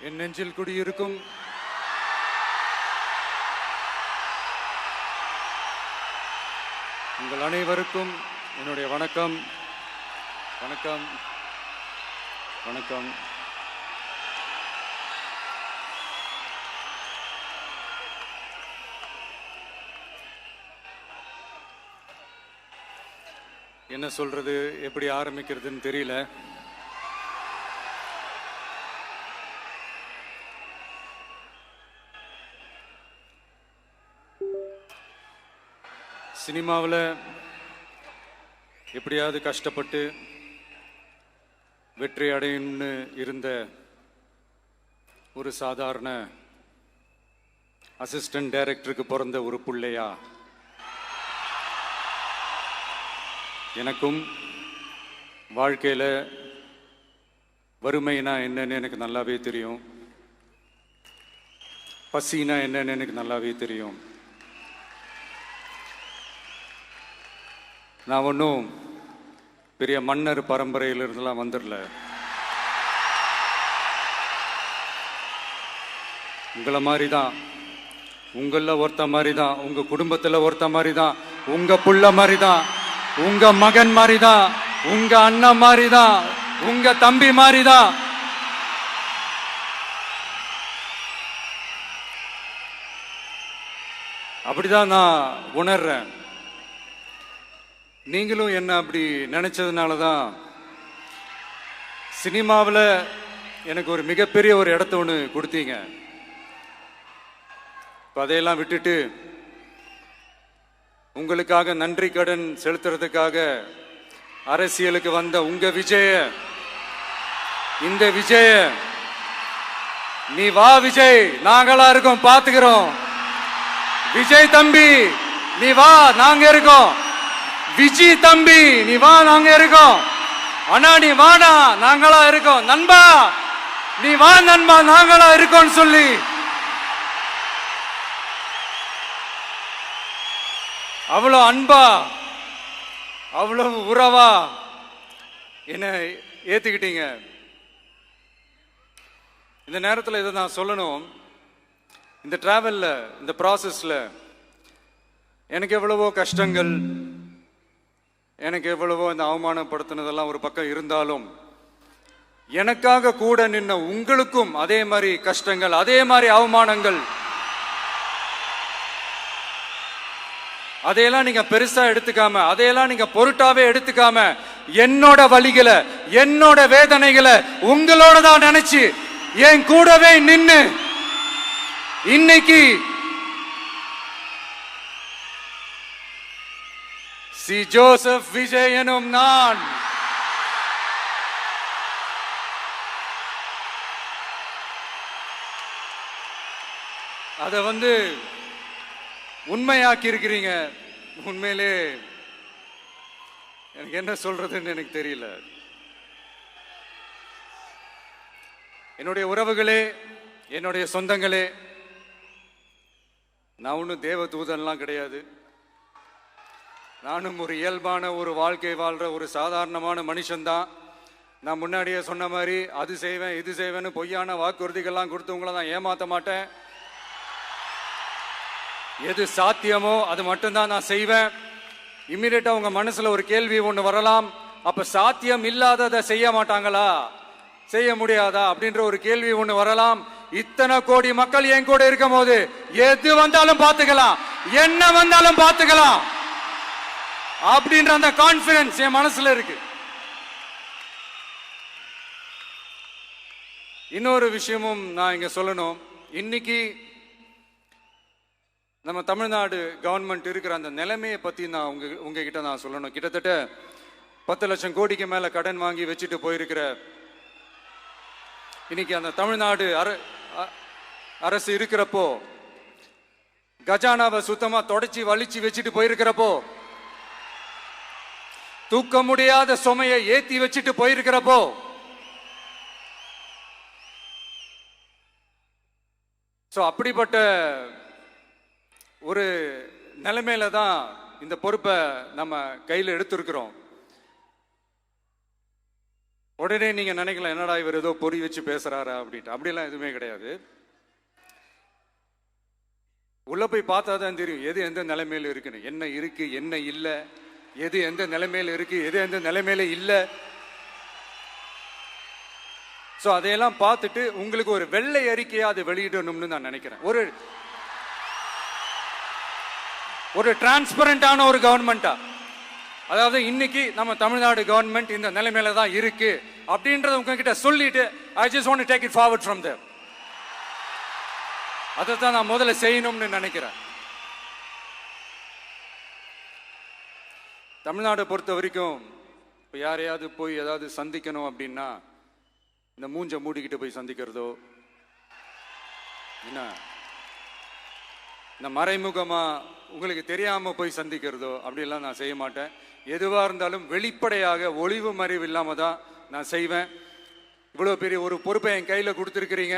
என் நெஞ்சில் குடியிருக்கும் உங்கள் அனைவருக்கும் என்னுடைய வணக்கம். வணக்கம் வணக்கம். என்ன சொல்றது, எப்படி ஆரம்பிக்கிறதுன்னு தெரியல. சினிமாவில் எப்படியாவது கஷ்டப்பட்டு வெற்றி அடையணும்னு இருந்த ஒரு சாதாரண அசிஸ்டன்ட் டைரக்டருக்கு பிறந்த ஒரு பிள்ளையா எனக்கும் வாழ்க்கையில் வறுமைனா என்னன்னு எனக்கு நல்லாவே தெரியும், பசினா என்னன்னு எனக்கு நல்லாவே தெரியும். நான் ஒன்றும் பெரிய மன்னர் பரம்பரையிலிருந்துலாம் வந்துடல. உங்களை மாதிரி தான், உங்களில் ஒருத்த மாதிரி தான், உங்கள் குடும்பத்தில் ஒருத்த மாதிரி தான், உங்கள் புள்ள மாதிரி தான், உங்கள் மகன் மாதிரி தான், உங்கள் அண்ணன் மாதிரி தான், உங்கள் தம்பி மாதிரி தான். அப்படிதான் நான் உணர்றேன். நீங்களும் என்ன அப்படி நினைச்சதுனால தான் சினிமாவில் எனக்கு ஒரு மிகப்பெரிய ஒரு இடத்த ஒன்று கொடுத்தீங்க. அதையெல்லாம் விட்டுட்டு உங்களுக்காக நன்றி கடன் செலுத்துறதுக்காக அரசியலுக்கு வந்த உங்க விஜய, இந்த விஜய, நீ வா விஜய், நாங்களா இருக்கோம், பாத்துக்கிறோம். விஜய் தம்பி நீ வா, நாங்க இருக்கோம். விஜய் தம்பி நீ வா, நாங்க இருக்கோம். அண்ணா நீ வாடா, நாங்களா இருக்கோம். நண்பா நீ வா நண்பா, நாங்களா இருக்கோம் சொல்லி அவ்வளவு அன்பா, அவ்வளவு உறவா என்ன ஏத்துக்கிட்டீங்க. இந்த நேரத்தில் இதை நான் சொல்லணும். இந்த டிராவல்ல, இந்த ப்ராசஸ்ல எனக்கு எவ்வளவோ கஷ்டங்கள், எனக்கு எவ்வளவோ இந்த அவமானப்படுத்தினதெல்லாம் ஒரு பக்கம் இருந்தாலும், எனக்காக கூட நின்ன உங்களுக்கும் அதே மாதிரி கஷ்டங்கள், அதே மாதிரி அவமானங்கள், அதையெல்லாம் நீங்க பெருசா எடுத்துக்காம, அதையெல்லாம் நீங்க பொருட்டாவே எடுத்துக்காம, என்னோட வலிகளை, என்னோட வேதனைகளை உங்களோட தான் நினைச்சு என் கூடவே நின்னு இன்னைக்கு சி ஜோசப் விஜய் எனும் நான் அதை உண்மையாக்கி இருக்கிறீங்க. உண்மையிலே எனக்கு என்ன சொல்றதுன்னு எனக்கு தெரியல. என்னுடைய உறவுகளே, என்னுடைய சொந்தங்களே, நான் ஒன்றும் தேவ தூதன்லாம் கிடையாது. நானும் ஒரு இயல்பான ஒரு வாழ்க்கை வாழ்ற ஒரு சாதாரணமான மனுஷன்தான். நான் முன்னாடியே சொன்ன மாதிரி அது செய்வேன் இது செய்வேன்னு பொய்யான வாக்குறுதிகள்லாம் கொடுத்து உங்களை நான் ஏமாற்ற மாட்டேன். எது சாத்தியமோ அது மட்டும்தான் நான் செய்வேன். இம்மிடியட்டா உங்க மனசுல ஒரு கேள்வி ஒண்ணு வரலாம், அப்ப சாத்தியம் இல்லாததை செய்ய மாட்டாங்களா, செய்ய முடியாதா அப்படின்ற ஒரு கேள்வி ஒண்ணு வரலாம். இத்தனை கோடி மக்கள் என் கூட இருக்கும் போது எது வந்தாலும் பார்த்துக்கலாம், என்ன வந்தாலும் பார்த்துக்கலாம் அப்படின்ற அந்த கான்பிடன்ஸ் என் மனசுல இருக்கு. இன்னொரு விஷயமும் நான் இங்க சொல்லணும். இன்னைக்கு நம்ம தமிழ்நாடு கவர்மெண்ட் இருக்கிற அந்த நிலைமையை பத்தி நான் உங்ககிட்ட நான் சொல்லணும். கிட்டத்தட்ட 10 லட்சம் கோடிக்கு மேல கடன் வாங்கி வச்சுட்டு போயிருக்கிற இன்னைக்கு அந்த தமிழ்நாடு அரசு இருக்கிறப்போ, கஜானாவை சுத்தமா தொடச்சி வலிச்சு வச்சுட்டு போயிருக்கிறப்போ, தூக்க முடியாத சுமையை ஏத்தி வச்சுட்டு போயிருக்கிறப்போ, அப்படிப்பட்ட ஒரு நிலைமையில தான் இந்த பொறுப்பை நம்ம கையில் எடுத்திருக்கிறோம். உடனே நீங்க நினைக்கலாம், என்னடா இவர் ஏதோ பொறி வச்சு பேசுறாரா அப்படின்ட்டு. அப்படிலாம் எதுவுமே கிடையாது. உள்ள போய் பார்த்தா தான் தெரியும் எது எந்த நிலைமையில இருக்குன்னு, என்ன இருக்கு என்ன இல்லை, எது எந்த நிலைமையில இருக்கு எது எந்த நிலைமையில இல்லை. ஸோ அதையெல்லாம் பார்த்துட்டு உங்களுக்கு ஒரு வெள்ளை அறிக்கையா அதை வெளியிடணும்னு நான் நினைக்கிறேன். ஒரு டிரான்ஸ்பரண்டான ஒரு கவர்மெண்டா, அதாவது இன்னைக்கு நம்ம தமிழ்நாடு கவர்மெண்ட் இந்த நிலைமையில தான் இருக்கு அப்படின்றத உங்ககிட்ட சொல்லிட்டு I just want to take it forward from there. அதை தான் நான் முதல்ல செய்யணும்னு நினைக்கிறேன். தமிழ்நாட்டை பொறுத்த வரைக்கும் இப்போ யாரையாவது போய் ஏதாவது சந்திக்கணும் அப்படின்னா இந்த மூஞ்ச மூடிக்கிட்டு போய் சந்திக்கிறதோ, என்ன இந்த மறைமுகமா உங்களுக்கு தெரியாம போய் சந்திக்கிறதோ அப்படிலாம் நான் செய்ய மாட்டேன். எதுவா இருந்தாலும் வெளிப்படையாக ஒளிவு மறைவு இல்லாம தான் நான் செய்வேன். இவ்வளவு பெரிய ஒரு பொறுப்பை என் கையில கொடுத்துருக்கிறீங்க,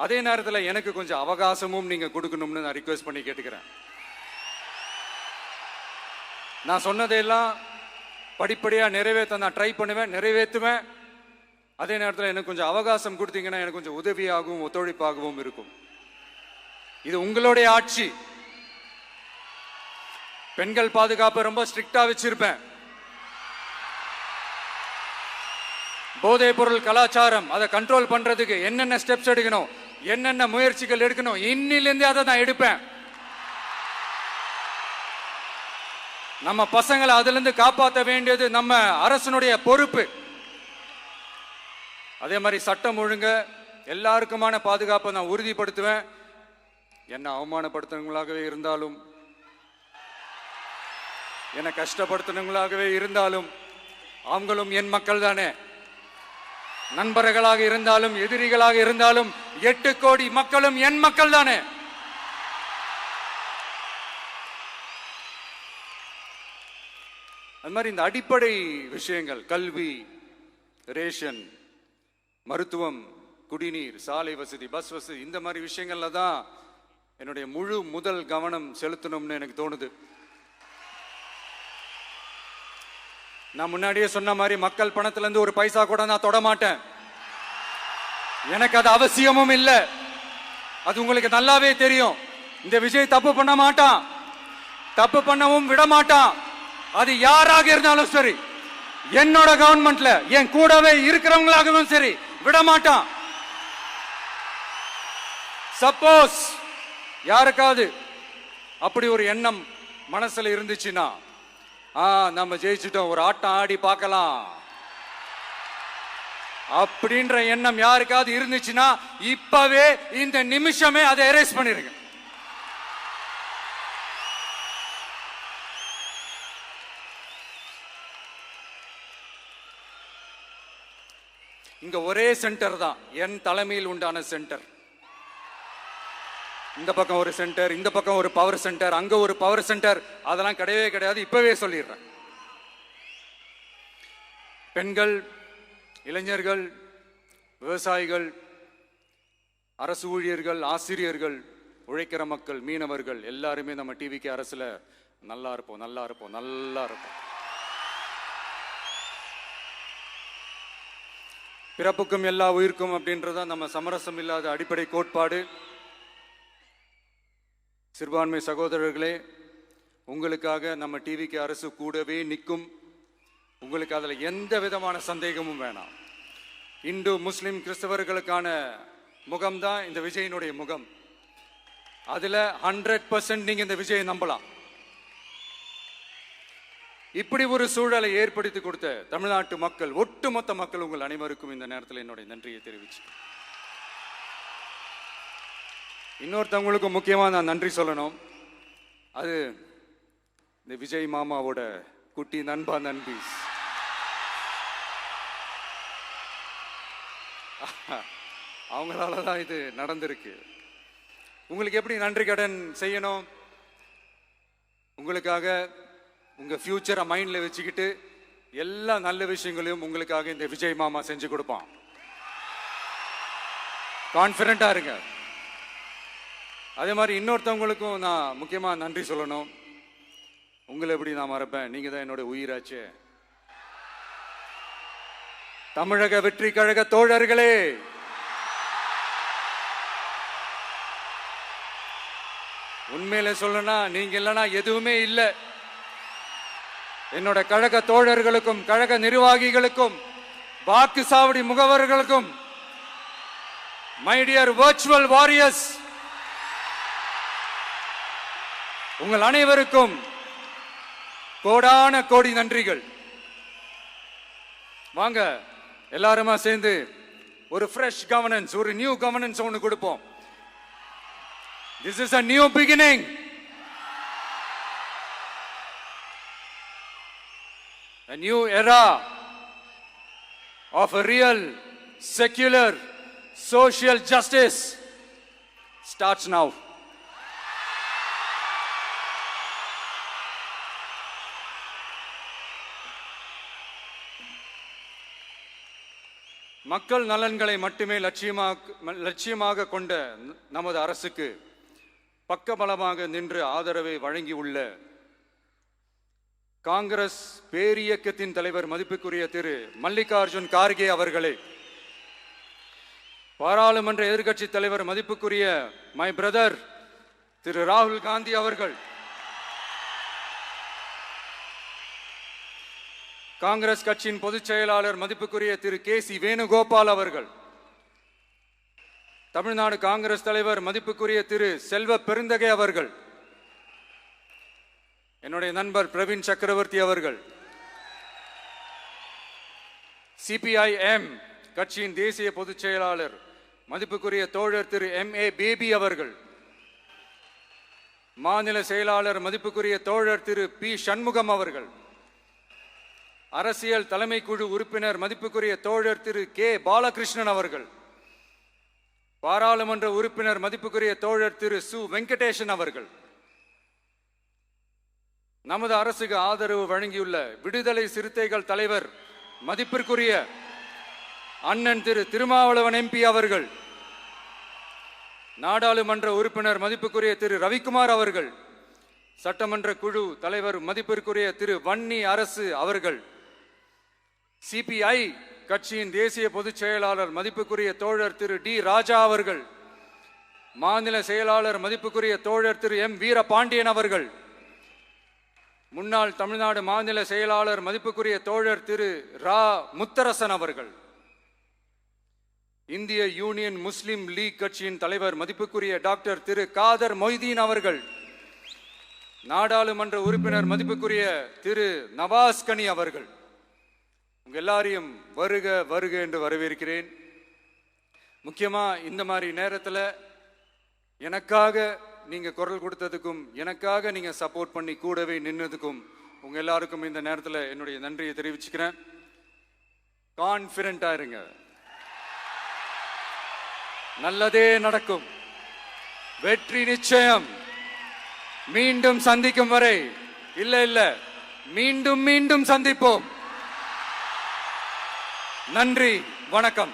அதே நேரத்தில் எனக்கு கொஞ்சம் அவகாசமும் நீங்க கொடுக்கணும்னு நான் ரிக்வெஸ்ட் பண்ணி கேட்டுக்கிறேன். நான் சொன்னதையெல்லாம் படிப்படியா நிறைவேற்ற நான் ட்ரை பண்ணுவேன், நிறைவேற்றுவேன். அதே நேரத்தில் எனக்கு கொஞ்சம் அவகாசம் கொடுத்தீங்கன்னா எனக்கு கொஞ்சம் உதவியாகவும் ஒத்துழைப்பாகவும் இருக்கும். இது உங்களுடைய ஆட்சி. பெண்கள் பாதுகாப்பை ரொம்ப ஸ்ட்ரிக்டா வச்சிருப்பேன். போதைப் பொருள் கலாச்சாரம் அதை கண்ட்ரோல் பண்றதுக்கு என்னென்ன ஸ்டெப்ஸ் எடுக்கணும், என்னென்ன முயற்சிகள் எடுக்கணும், இன்னிலிருந்தே அதை நான் எடுப்பேன். நம்ம பசங்களை அதுல இருந்து காப்பாற்ற வேண்டியது நம்ம அரசனுடைய பொறுப்பு. அதே மாதிரி சட்டம் ஒழுங்க எல்லாருக்குமான பாதுகாப்பை நான் உறுதிப்படுத்துவேன். என்ன அவமானப்படுத்தினவங்களாகவே இருந்தாலும், என்ன கஷ்டப்படுத்தினவங்களாகவே இருந்தாலும் அவங்களும் என் மக்கள் தானே. நண்பர்களாக இருந்தாலும் எதிரிகளாக இருந்தாலும் 8 கோடி மக்களும் என் மக்கள் தானே. அது மாதிரி இந்த அடிப்படை விஷயங்கள், கல்வி, ரேஷன், மருத்துவம், குடிநீர், சாலை வசதி, பஸ் வசதி, இந்த மாதிரி விஷயங்கள்ல தான் என்னுடைய முதல் கவனம் செலுத்தணும்னு எனக்கு தோணுது. நான் முன்னாடியே சொன்ன மாதிரி மக்கள் பணத்துல இருந்து ஒரு பைசா கூட நான் தொட மாட்டேன். எனக்கு அது அவசியமும் இல்லை. அது உங்களுக்கு நல்லாவே தெரியும். இந்த விஜய் தப்பு பண்ண மாட்டான், தப்பு பண்ணவும் விட மாட்டான். அது யாராக இருந்தாலும் சரி, என்னோட கவர்மெண்ட்ல என் கூடவே இருக்கிறவங்களாகவும் சரி விட மாட்டான். சப்போஸ் யாருக்காவது அப்படி ஒரு எண்ணம் மனசுல இருந்துச்சுன்னா, நம்ம ஜெயிச்சிட்டோம், ஒரு ஆட்டம் ஆடி பார்க்கலாம் அப்படின்ற எண்ணம் யாருக்காவது இருந்துச்சுன்னா இப்பவே இந்த நிமிஷமே அதை எரேஸ் பண்ணிருங்க. இங்க ஒரே சென்டர் தான், என் தலைமையில் உண்டான சென்டர். இந்த பக்கம் ஒரு சென்டர், இந்த பக்கம் ஒரு பவர் சென்டர், அங்க ஒரு பவர் சென்டர், அதெல்லாம் கிடையவே கிடையாது. இப்பவே சொல்லிடுறேன். பெண்கள், இளைஞர்கள், விவசாயிகள், அரசு ஊழியர்கள், ஆசிரியர்கள், உழைக்கிற மக்கள், மீனவர்கள் எல்லாருமே நம்ம டிவிக்கு அரசுல நல்லா இருப்போம், நல்லா இருப்போம், நல்லா இருப்போம். பிறப்புக்கும் எல்லா உயிர்க்கும் அப்படின்றத நம்ம சமரசம் இல்லாத அடிப்படை கோட்பாடு. சிறுபான்மை சகோதரர்களே, உங்களுக்காக நம்ம டிவிக்கு அரசு கூடவே நிற்கும். உங்களுக்கு அதுல எந்த விதமான சந்தேகமும் வேணாம். இந்து, முஸ்லிம், கிறிஸ்தவர்களுக்கான முகம்தான் இந்த விஜயினுடைய முகம். அதுல 100% நீங்க இந்த விஜயை நம்பலாம். இப்படி ஒரு சூழலை ஏற்படுத்தி கொடுத்த தமிழ்நாட்டு மக்கள், ஒட்டுமொத்த மக்கள், உங்கள் அனைவருக்கும் இந்த நேரத்தில் என்னுடைய நன்றியை தெரிவிச்சு, இன்னொருத்தவங்களுக்கு முக்கியமா நான் நன்றி சொல்லணும். அது இந்த விஜய் மாமாவோட குட்டி நண்பா, நண்பி. அவங்களாலதான் இது நடந்திருக்கு. உங்களுக்கு எப்படி நன்றி கடன் செய்யணும்? உங்களுக்காக உங்க ஃபியூச்சரை மைண்ட்ல வச்சுக்கிட்டு எல்லா நல்ல விஷயங்களையும் உங்களுக்காக இந்த விஜய் மாமா செஞ்சு கொடுப்பான். கான்பிடண்டா இருங்க. அதே மாதிரி இன்னொருத்தவங்களுக்கும் நான் முக்கியமா நன்றி சொல்லணும். உங்களை எப்படி நான் மறப்பேன்? நீங்க தான் என்னோட உயிராச்சே. தமிழக வெற்றி கழக தோழர்களே, உண்மையில சொல்லனா நீங்க இல்லனா எதுவுமே இல்லை. என்னோட கழக தோழர்களுக்கும் கழக நிர்வாகிகளுக்கும் வாக்கு சாவடி முகவர்களுக்கும், மை டியர் வர்ச்சுவல் வாரியர்ஸ், உங்கள் அனைவருக்கும் கோடான கோடி நன்றிகள். வாங்க எல்லாருமா சேர்ந்து ஒரு ஃப்ரெஷ் கவர்னன்ஸ், ஒரு நியூ கவர்னன்ஸ் ஒன்று கொடுப்போம். This is a new beginning. A new era of a real, secular, social justice starts now. மக்கள் நலன்களை மட்டுமே லட்சியமாக கொண்ட நமது அரசுக்கு பக்கபலமாக நின்று ஆதரவை வழங்கியுள்ள காங்கிரஸ் பேரியக்கத்தின் தலைவர் மதிப்புக்குரிய திரு மல்லிகார்ஜுன் கார்கே அவர்களே, பாராளுமன்ற எதிர்க்கட்சி தலைவர் மதிப்புக்குரிய மை பிரதர் திரு ராகுல் காந்தி அவர்கள், காங்கிரஸ் கட்சியின் பொதுச் செயலாளர் மதிப்புக்குரிய திரு கே.சி. வேணுகோபால் அவர்கள், தமிழ்நாடு காங்கிரஸ் தலைவர் மதிப்புக்குரிய திரு செல்வ பெருந்தகை அவர்கள், என்னுடைய நண்பர் பிரவீன் சக்கரவர்த்தி அவர்கள், சிபிஐஎம் கட்சியின் தேசிய பொதுச் செயலாளர் மதிப்புக்குரிய தோழர் திரு M.A. பேபி அவர்கள், மாநில செயலாளர் மதிப்புக்குரிய தோழர் திரு பி. சண்முகம் அவர்கள், அரசியல் தலைமை குழு உறுப்பினர் மதிப்புக்குரிய தோழர் திரு கே. பாலகிருஷ்ணன் அவர்கள், பாராளுமன்ற உறுப்பினர் மதிப்புக்குரிய தோழர் திரு சு. வெங்கடேசன் அவர்கள், நமது அரசுக்கு ஆதரவு வழங்கியுள்ள விடுதலை சிறுத்தைகள் தலைவர் மதிப்பிற்குரிய அண்ணன் திரு திருமாவளவன் MP அவர்கள், நாடாளுமன்ற உறுப்பினர் மதிப்புக்குரிய திரு ரவிக்குமார் அவர்கள், சட்டமன்ற குழு தலைவர் மதிப்பிற்குரிய திரு வன்னி அரசு அவர்கள், சிபிஐ கட்சியின் தேசிய பொதுச் செயலாளர் மதிப்புக்குரிய தோழர் திரு டி. ராஜா அவர்கள், மாநில செயலாளர் மதிப்புக்குரிய தோழர் திரு M. வீரபாண்டியன் அவர்கள், முன்னாள் தமிழ்நாடு மாநில செயலாளர் மதிப்புக்குரிய தோழர் திரு ரா. முத்தரசன் அவர்கள், இந்திய யூனியன் முஸ்லிம் லீக் கட்சியின் தலைவர் மதிப்புக்குரிய டாக்டர் திரு காதர் மொய்தீன் அவர்கள், நாடாளுமன்ற உறுப்பினர் மதிப்புக்குரிய திரு நவாஸ் கனி அவர்கள், உங்க எல்லாரையும் வருக வருக என்று வரவேற்கிறேன். முக்கியமா இந்த மாதிரி நேரத்தில் எனக்காக நீங்க குரல் கொடுத்ததுக்கும், எனக்காக நீங்க சப்போர்ட் பண்ணி கூடவே நின்னதுக்கும் உங்க எல்லாருக்கும் இந்த நேரத்தில் என்னுடைய நன்றியை தெரிவிச்சுக்கிறேன். கான்ஃபிடென்ட்டா இருங்க, நல்லதே நடக்கும், வெற்றி நிச்சயம். மீண்டும் சந்திக்கும் வரை, இல்ல மீண்டும் மீண்டும் சந்திப்போம். நன்றி, வணக்கம்.